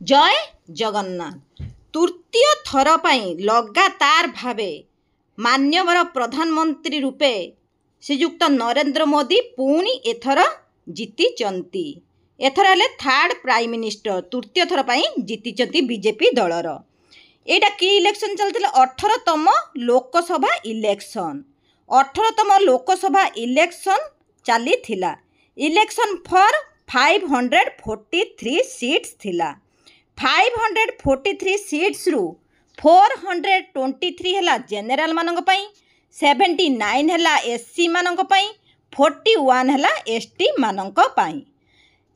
जय जगन्नाथ। तृतीय थर पाई लगातार भावे मान्यवर प्रधानमंत्री रूपे श्रीयुक्त नरेंद्र मोदी पुणी एथर जीति। एथर हेले थर्ड प्राइम मिनिस्टर तृतीय थर पाई जीति बीजेपी दलर। एटा कि इलेक्शन चलता 18तम लोकसभा इलेक्शन 18तम लोकसभा इलेक्शन चली इलेक्शन फॉर 543 सीट्स थिला। 543 सीट्स रु 423 है जेनेल मानक पई, 79 है एससी मानक पई, 41 है एसटी मानक पई।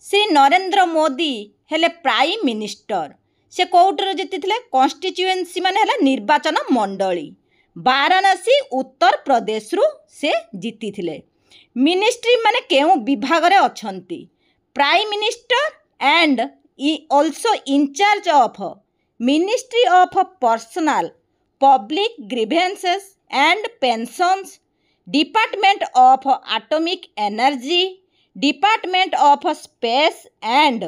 श्री नरेंद्र मोदी हेले प्राइम मिनिस्टर। से कौटर जीति कन्स्टिट्युएंसी मान है निर्वाचन मंडली वाराणसी उत्तर प्रदेश रु से जीति थे। मिनिस्ट्री माने केउ विभाग रे अछंती prime minister and also in charge of Ministry of Personnel, Public Grievances and Pensions, Department of Atomic Energy, Department of Space and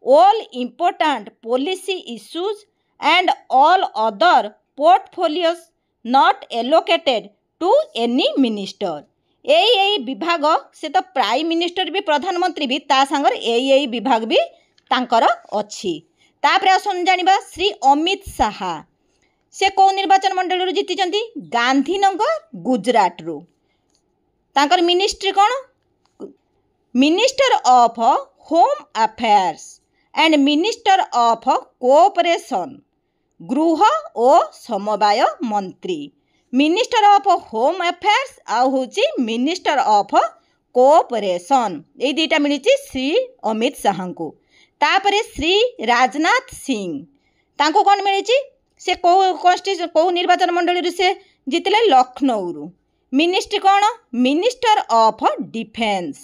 all important policy issues and all other portfolios not allocated to any minister। यही विभाग से तो prime minister भी प्रधानमंत्री भी ता सांगर यही विभाग भी तांकर अच्छी। तापर आसन जानिबा श्री अमित शाह से कौ निर्वाचन मंडल रु जीति गांधीनगर गुजरात रु। तांकर मिनिस्ट्री कौन? Minister of home affairs and minister of cooperation गृह और समवाय मंत्री। मिनिस्टर ऑफ होम अफेयर्स आ होची मिनिस्टर ऑफ कोऑपरेशन ये दुईटा मिली श्री अमित शाह को। तापरे श्री राजनाथ सिंह तांको कौन मिली से कौ निर्वाचन मंडली से जीतले लखनऊ रु। मिनिस्ट्री कौन? मिनिस्टर ऑफ डिफेन्स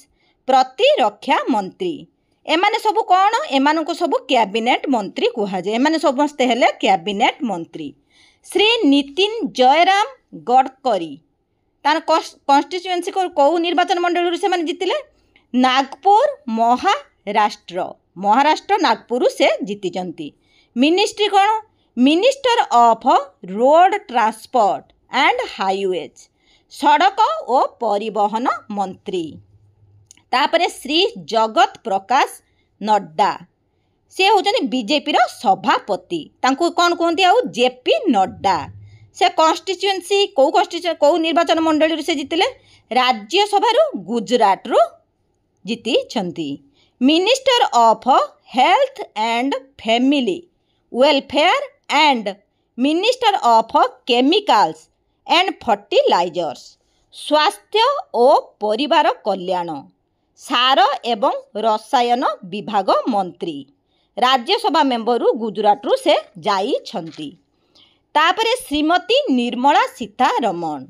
प्रतिरक्षा मंत्री। एमाने सब कौन? एमान को सब कैबिनेट मंत्री कहा जाए। एमाने समस्ते हेले कैबिनेट मंत्री। श्री नितिन जयराम गडकरी तार कन्स्टिट्युएंसी को कौ निर्वाचन मंडली से जीतिले नागपुर महाराष्ट्र नागपुर से जीति। मिनिस्ट्री कौन? Minister of road transport and highways सड़क और परिवहन मंत्री। तापरे श्री जगत प्रकाश नड्डा से होचनी बीजेपी रो सभापति। तांको कौन कहते आउ जेपी नड्डा। से कन्स्टिट्युएंसी कौ निर्वाचन मंडली से जीतिले राज्यसभा गुजरात रु जीति। Minister of health and family welfare and minister of chemicals and fertilisers स्वास्थ्य और परिवार कल्याण सार एवं रसायन विभाग मंत्री। राज्यसभा मेंबर गुजरात रु से जाइछंती। तापरे श्रीमती निर्मला सीतारमण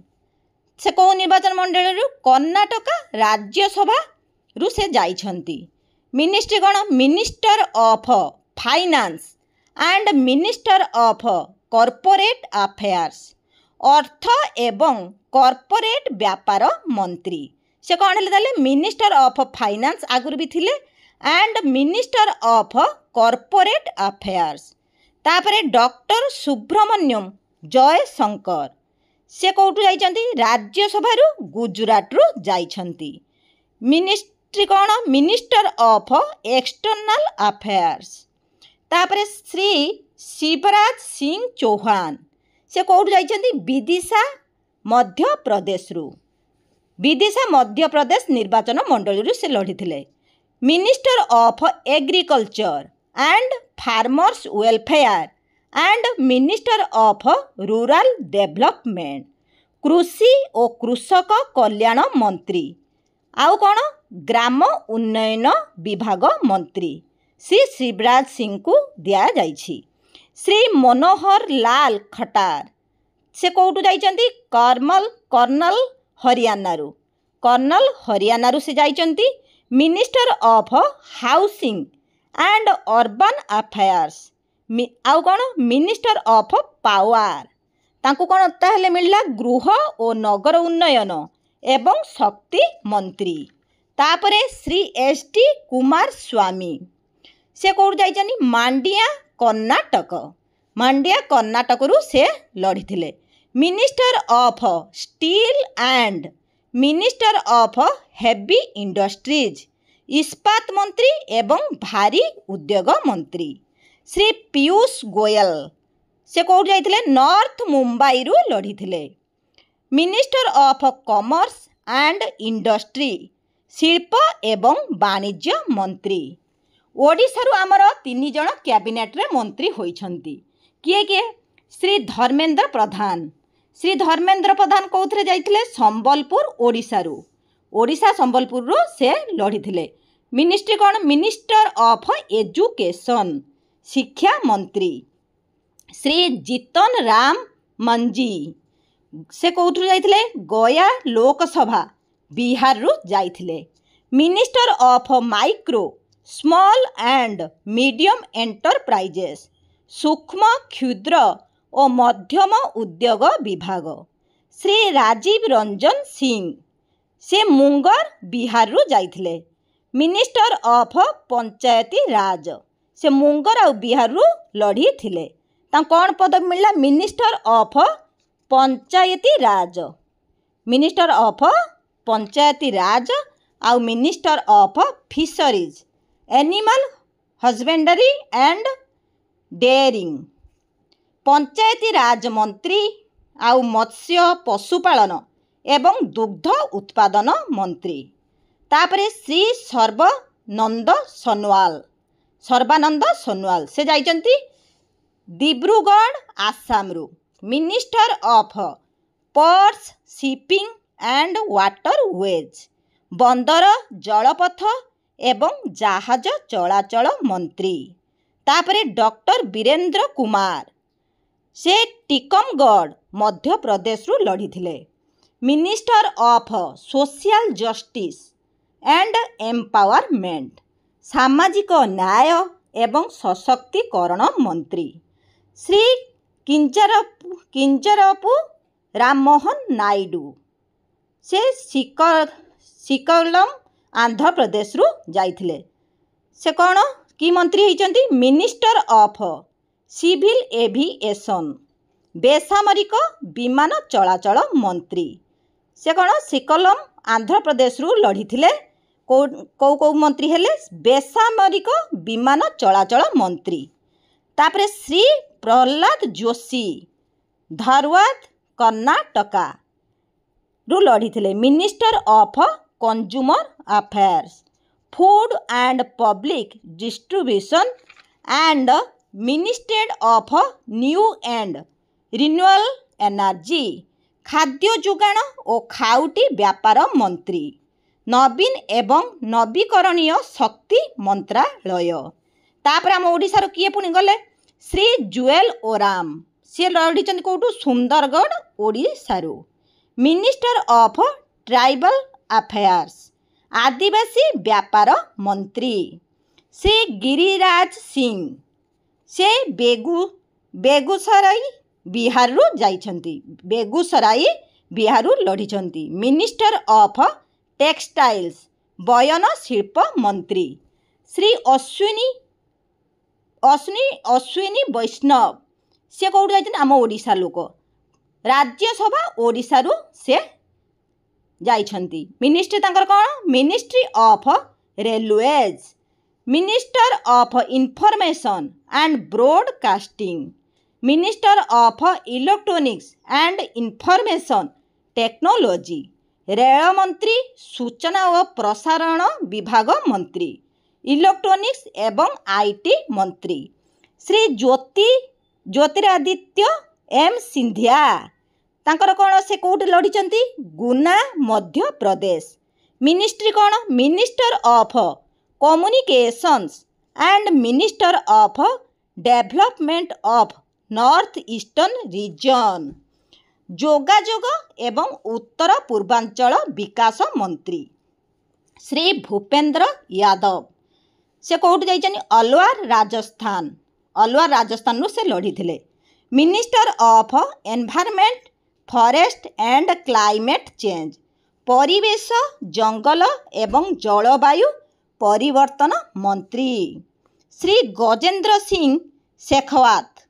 से कौ निर्वाचन मंडली रु कर्नाटक राज्यसभा रु से जाइछंती। मिनिस्ट्री कौन? Minister of finance and minister of corporate affairs अर्थ एवं कॉर्पोरेट व्यापार मंत्री। से कौन है मिनिस्टर ऑफ फाइनान्स आगुरी भी थिले and minister of corporate affairs. तापरे डॉक्टर सुब्रमण्यम जयशंकर से कौटू जाइछंती राज्यसभा गुजरात रु जाइछंती। मिनिस्ट्री कौन? Minister of external affairs. तापरे श्री शिवराज सिंह चौहान से कौटू जाइछंती विदिशा मध्य प्रदेश रु। विदिशा मध्य प्रदेश निर्वाचन मंडली रु से लड़ीथिले। Minister of agriculture and farmers welfare and minister of rural development कृषि और कृषक कल्याण मंत्री। आउ कौन? ग्राम उन्नयन विभाग मंत्री श्री शिवराज सिंह को दिया जाइछि। श्री मनोहर लाल खट्टर से कौटू जाइछंती कर्नल हरियाणा से जाइछंती। Minister of housing and urban affairs आउ कौन? मिनिस्टर ऑफ पावर तांको कौन ताहले मिलला गृह और नगर उन्नयन एवं शक्ति मंत्री। तापरे Shri S T Kumaraswamy से कौट जाइछन्ति मांडिया कर्णाटक। मांडिया कर्णाटकरू से लढ़ी। Minister of steel and minister of heavy industries इस्पात मंत्री एवं भारी उद्योग मंत्री श्री पीयूष गोयल से कौट जाइथिले नॉर्थ मुंबई रु लढ़ी। Minister of commerce and industry शिल्प एवं वाणिज्य मंत्री ओडिशारू आमर 3 जण कैबिनेट रे मंत्री होइछन्ति। किए किए? श्री धर्मेंद्र प्रधान। श्री धर्मेंद्र प्रधान कौथरे जाइथिले संबलपुर ओडिशारू। ओडिशा संबलपुर रो से लढ़ी। मिनिस्ट्री कौन? मिनिस्टर ऑफ एजुकेशन शिक्षा मंत्री श्री जीतन राम मंजी से कौठू जाइथिले? गया लोकसभा बिहार रु जाइथिले। Minister of micro small and medium enterprises सूक्ष्म क्षुद्र और मध्यम उद्योग विभाग श्री राजीव रंजन सिंह से मुंगर बिहार रु जाइथिले। मिनिस्टर ऑफ पंचायती राज से मुंगर और बिहार रु लढ़ी थिले। कौन पदक मिलला? Minister of Panchayati Raj. Minister of Panchayati Raj आउ minister of fisheries animal husbandry and dairying Panchayati Raj मंत्री आउ मत्स्य पशुपालन एवं दुग्ध उत्पादन मंत्री। तापरे श्री सर्बानंद सोनवाल से जाइछन्ति डिब्रूगढ़ आसाम रु। Minister of ports shipping and waterways बंदर जलपथ एवं जहाज चलाचल मंत्री। तापरे डॉक्टर वीरेंद्र कुमार से टीकमगढ़ मध्य प्रदेश रु लढ़ी। Minister of social justice and empowerment सामाजिक न्याय एवं सशक्तिकरण मंत्री श्री किंजरपु राममोहन नायडू से श्रीकाकुलम आंध्र प्रदेश रु जाइथिले। से कौन की मंत्री होइचन्ति? मिनिस्टर ऑफ सिविल एविएशन बेसामरिक विमान चलाचल मंत्री। से कौन? श्रीकाकुलम आंध्र प्रदेश रु लढ़ी। कौ मंत्री हेले? बेसामरिक विमान चलाचल मंत्री। तापरे श्री प्रहलाद जोशी धारवाड़ कर्णाटका रु लढ़ी। Minister of consumer affairs food and public distribution and minister of new and renewable energy खाद्य जोगाण और खाउटी व्यापार मंत्री नवीन एवं नवीकरणीय शक्ति मंत्रालय। तापर आम ओडिशार किए पुणी गले? श्री जुएल ओराम सी लढ़ी कौटू? सुंदरगढ़ ओडिशारू। मिनिस्टर ऑफ ट्राइबल अफेयर्स आदिवासी व्यापार मंत्री श्री गिरिराज सिंह से बेगूसराय बिहार रु जाइछन्ति। बेगूसराय बिहार रु लढ़ी। मिनिस्टर ऑफ टेक्सटाइल्स बयन शिल्प मंत्री श्री अश्विनी वैष्णव से कौट जाइछन्ति? आम ओडिशा लोक। राज्यसभा ओडिशा रु से जाइछन्ति। मिनिस्ट्री तांकर कौन? Ministry of railways minister of information and broadcasting minister of electronics and information technology rail मंत्री सूचना और प्रसारण विभाग मंत्री इलेक्ट्रॉनिक्स एवं आईटी मंत्री श्री ज्योतिरादित्य एम सिंधिया तांकर कौन? से कौट लढ़ी? गुना मध्य प्रदेश। मिनिस्ट्री कौन? Minister of communications and minister of development of north eastern region जोगाजोग एवं उत्तर पूर्वांचल विकास मंत्री श्री भूपेंद्र यादव से कौट जाइछन्ति? अलवार राजस्थान। अलवार राजस्थान रु से लढ़ी। Minister of environment forest and climate change परिवेश जंगल एवं जलवायु परिवर्तन मंत्री श्री गजेंद्र सिंह शेखावत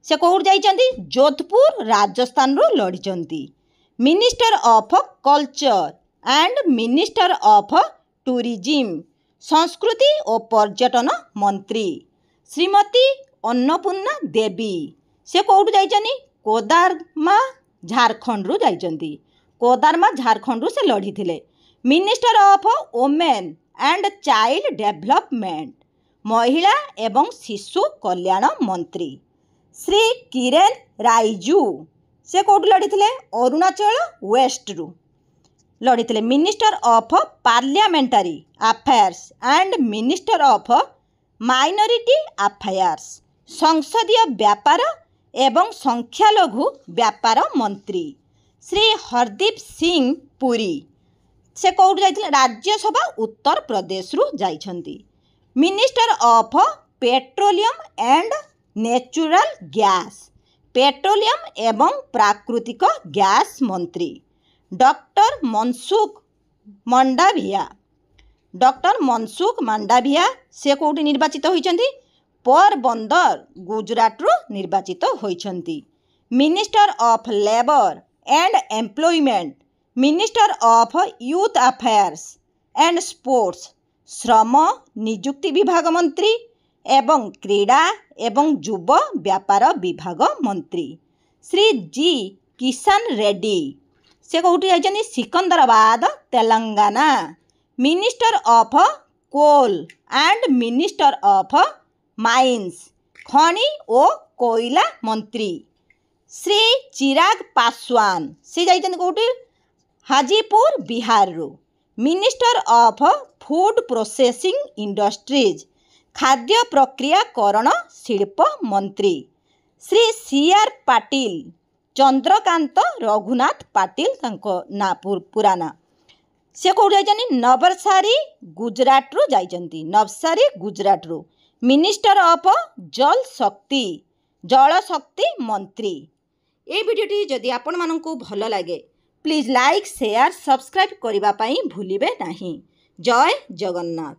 से कौट जाइछन्ती जोधपुर राजस्थान रो लड़िछन्ती। Minister of culture and minister of tourism संस्कृति और पर्यटन मंत्री श्रीमती अन्नपूर्णा देवी से कौट जाइछन्ती कोदारमा झारखंड रू जाइछन्ती। कोदारमा झारखंड रू से लड़ी थिले। Minister of women and child development महिला एवं शिशु कल्याण मंत्री श्री किरेन राइजू से कौट लड़ी थिले अरुणाचल वेस्ट रू लड़ी थिले। Minister of parliamentary affairs and minister of minority affairs संसदीय व्यापार एवं संख्यालघु व्यापार मंत्री श्री हरदीप सिंह पुरी से कौट जाइथिले राज्यसभा उत्तर प्रदेश रू जाइछन्ती। Minister of petroleum and natural gas petroleum एवं प्राकृतिक गैस मंत्री डॉक्टर मनसुख मांडाभिया से कौटी निर्वाचित होइछन्ती पोरबंदर गुजरात रू निर्वाचित होइछन्ती। Minister of labour and employment minister of youth affairs and sports श्रम नियुक्ति विभाग मंत्री एवं क्रीड़ा एवं युव व्यापार विभाग मंत्री श्री जी किशन रेड्डी से कौटी जाइछन्ती Secunderabad Telangana. Minister of coal and minister of mines खनि और कोयला मंत्री श्री चिराग पासवान से जाइछन्ती कौटी हाजीपुर बिहार रू। Minister of food processing industries खाद्य प्रक्रियाकरण शिल्प मंत्री श्री सी आर पाटिल चंद्रकांत रघुनाथ पाटिल तांको ना पूरा ना से कौट जाइछन्ती नवसारी गुजरात रू जाइछन्ती। नवसारी गुजरात रू मिनिस्टर ऑफ जल शक्ति मंत्री। ए वीडियोटी जदि आपण मानकु भल लागे प्लीज लाइक शेयर सब्सक्राइब करने भूलिबे नहीं। जय जगन्नाथ।